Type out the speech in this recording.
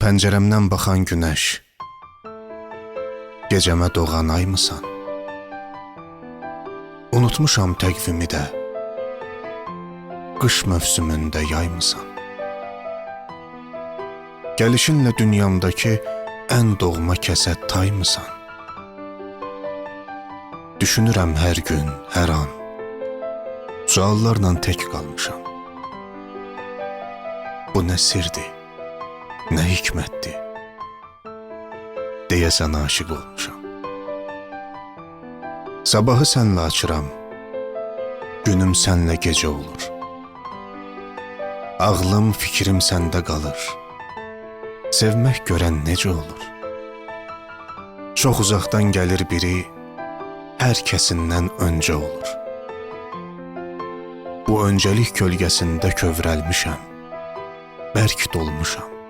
Pəncərəmdən baxan günəş, gecəmə doğan aymısan? Unutmuşam təqvimi də, qış mövsümündə yaymısan? Gəlişinlə dünyamdakı ən doğma kəsə taymısan? Düşünürəm hər gün, hər an, suallarla tək qalmışam. Bu nə sirdir, nə hikmətdir, deyəsən aşiq olmuşam. Sabahı sənlə açıram, günüm sənlə gecə olur. Ağlım, fikrim səndə qalır, sevmək görən necə olur? Çox uzaqdan gəlir biri, hər kəsindən öncə olur. Bu öncəlik kölgəsində kövrəlmişəm, bərk dolmuşam.